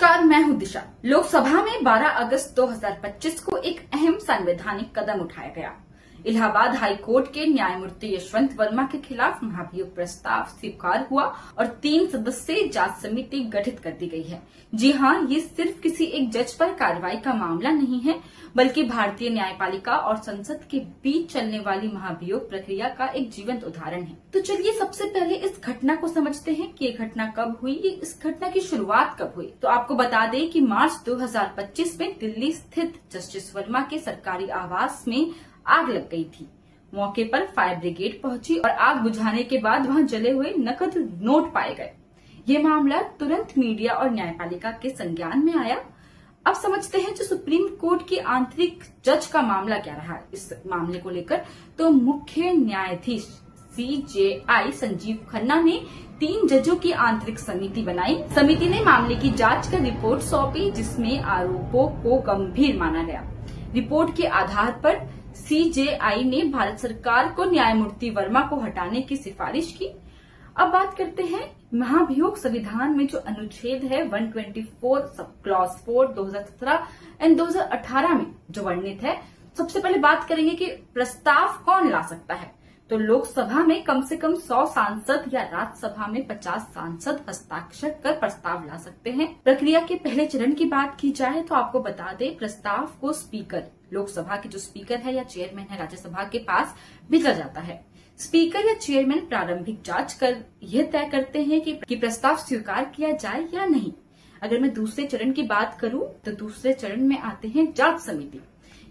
नमस्कार, मैं हूं दिशा। लोकसभा में 12 अगस्त 2025 को एक अहम संवैधानिक कदम उठाया गया। इलाहाबाद हाई कोर्ट के न्यायमूर्ति यशवंत वर्मा के खिलाफ महाभियोग प्रस्ताव स्वीकार हुआ और 3 सदस्यीय जांच समिति गठित कर दी गई है। जी हाँ, ये सिर्फ किसी एक जज पर कार्रवाई का मामला नहीं है, बल्कि भारतीय न्यायपालिका और संसद के बीच चलने वाली महाभियोग प्रक्रिया का एक जीवंत उदाहरण है। तो चलिए सबसे पहले इस घटना को समझते हैं कि ये घटना कब हुई, इस घटना की शुरुआत कब हुई। तो आपको बता दें कि मार्च 2025 में दिल्ली स्थित जस्टिस वर्मा के सरकारी आवास में आग लग गई थी। मौके पर फायर ब्रिगेड पहुंची और आग बुझाने के बाद वहां जले हुए नकद नोट पाए गए। ये मामला तुरंत मीडिया और न्यायपालिका के संज्ञान में आया। अब समझते हैं जो सुप्रीम कोर्ट की आंतरिक जज का मामला क्या रहा इस मामले को लेकर। तो मुख्य न्यायाधीश CJI संजीव खन्ना ने 3 जजों की आंतरिक समिति बनाई। समिति ने मामले की जांच कर रिपोर्ट सौंपी, जिसमें आरोपों को गंभीर माना गया। रिपोर्ट के आधार पर CJI ने भारत सरकार को न्यायमूर्ति वर्मा को हटाने की सिफारिश की। अब बात करते हैं महाभियोग संविधान में जो अनुच्छेद है 124 सब क्लॉज 4 2017 एंड 2018 में जो वर्णित है। सबसे पहले बात करेंगे कि प्रस्ताव कौन ला सकता है। तो लोकसभा में कम से कम 100 सांसद या राज्यसभा में 50 सांसद हस्ताक्षर कर प्रस्ताव ला सकते हैं। प्रक्रिया के पहले चरण की बात की जाए तो आपको बता दें, प्रस्ताव को स्पीकर, लोकसभा के जो स्पीकर है या चेयरमैन है राज्यसभा के पास भेजा जाता है। स्पीकर या चेयरमैन प्रारंभिक जांच कर यह तय करते हैं कि प्रस्ताव स्वीकार किया जाए या नहीं। अगर मैं दूसरे चरण की बात करूं तो दूसरे चरण में आते हैं जांच समिति।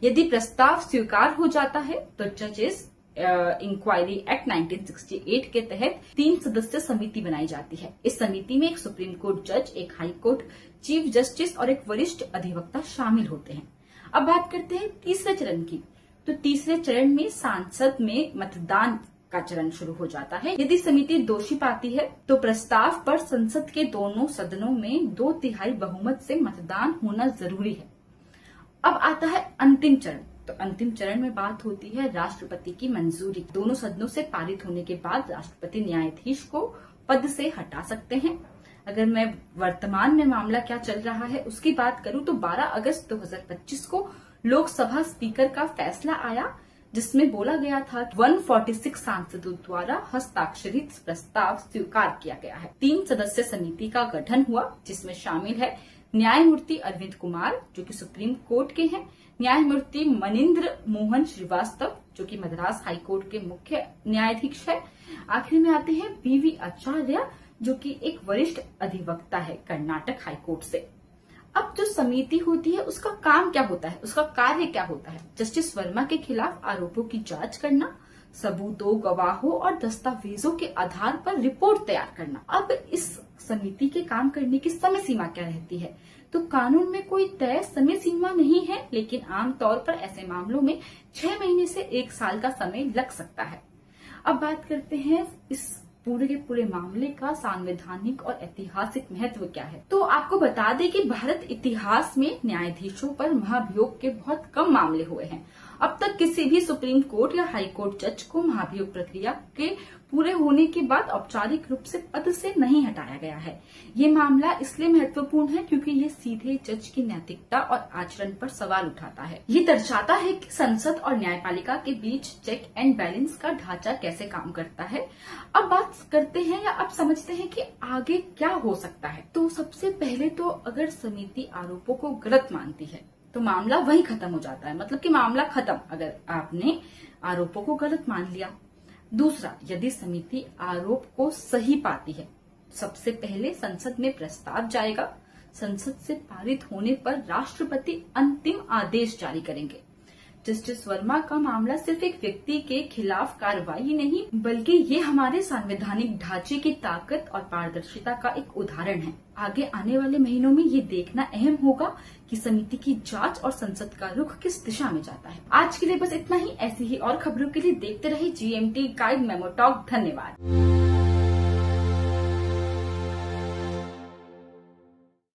यदि प्रस्ताव स्वीकार हो जाता है तो जजेस इंक्वायरी एक्ट 1968 के तहत 3 सदस्य समिति बनाई जाती है। इस समिति में एक सुप्रीम कोर्ट जज, एक हाई कोर्ट चीफ जस्टिस और एक वरिष्ठ अधिवक्ता शामिल होते हैं। अब बात करते हैं तीसरे चरण की। तो तीसरे चरण में सांसद में मतदान का चरण शुरू हो जाता है। यदि समिति दोषी पाती है तो प्रस्ताव पर संसद के दोनों सदनों में 2/3 बहुमत से मतदान होना जरूरी है। अब आता है अंतिम चरण। तो अंतिम चरण में बात होती है राष्ट्रपति की मंजूरी। दोनों सदनों से पारित होने के बाद राष्ट्रपति न्यायाधीश को पद से हटा सकते हैं। अगर मैं वर्तमान में मामला क्या चल रहा है उसकी बात करूं तो 12 अगस्त 2025 को लोकसभा स्पीकर का फैसला आया, जिसमें बोला गया था 146 सांसदों द्वारा हस्ताक्षरित प्रस्ताव स्वीकार किया गया है। 3 सदस्य समिति का गठन हुआ, जिसमें शामिल है न्यायमूर्ति अरविंद कुमार जो कि सुप्रीम कोर्ट के हैं, न्यायमूर्ति मनिंद्र मोहन श्रीवास्तव जो कि मद्रास हाई कोर्ट के मुख्य न्यायाधीश है। आखिर में आते हैं BV आचार्य जो कि एक वरिष्ठ अधिवक्ता है कर्नाटक हाई कोर्ट से। अब जो समिति होती है उसका काम क्या होता है, उसका कार्य क्या होता है? जस्टिस वर्मा के खिलाफ आरोपों की जांच करना, सबूतों, गवाहों और दस्तावेजों के आधार पर रिपोर्ट तैयार करना। अब इस समिति के काम करने की समय सीमा क्या रहती है? तो कानून में कोई तय समय सीमा नहीं है, लेकिन आमतौर पर ऐसे मामलों में 6 महीने से 1 साल का समय लग सकता है। अब बात करते हैं इस पूरे के पूरे मामले का संवैधानिक और ऐतिहासिक महत्व क्या है। तो आपको बता दें कि भारत इतिहास में न्यायाधीशों पर महाभियोग के बहुत कम मामले हुए हैं। अब तक किसी भी सुप्रीम कोर्ट या हाई कोर्ट जज को महाभियोग प्रक्रिया के पूरे होने के बाद औपचारिक रूप से पद से नहीं हटाया गया है। ये मामला इसलिए महत्वपूर्ण है क्योंकि ये सीधे जज की नैतिकता और आचरण पर सवाल उठाता है। ये दर्शाता है कि संसद और न्यायपालिका के बीच चेक एंड बैलेंस का ढांचा कैसे काम करता है। अब बात करते हैं या अब समझते हैं कि आगे क्या हो सकता है। तो सबसे पहले तो अगर समिति आरोपों को गलत मानती है तो मामला वहीं खत्म हो जाता है, मतलब कि मामला खत्म अगर आपने आरोपों को गलत मान लिया। दूसरा, यदि समिति आरोप को सही पाती है, सबसे पहले संसद में प्रस्ताव जाएगा। संसद से पारित होने पर राष्ट्रपति अंतिम आदेश जारी करेंगे। जस्टिस वर्मा का मामला सिर्फ एक व्यक्ति के खिलाफ कार्रवाई नहीं, बल्कि ये हमारे संवैधानिक ढांचे की ताकत और पारदर्शिता का एक उदाहरण है। आगे आने वाले महीनों में ये देखना अहम होगा कि समिति की जांच और संसद का रुख किस दिशा में जाता है। आज के लिए बस इतना ही। ऐसी ही और खबरों के लिए देखते रहिए GMT गाइड मेमो टॉक। धन्यवाद।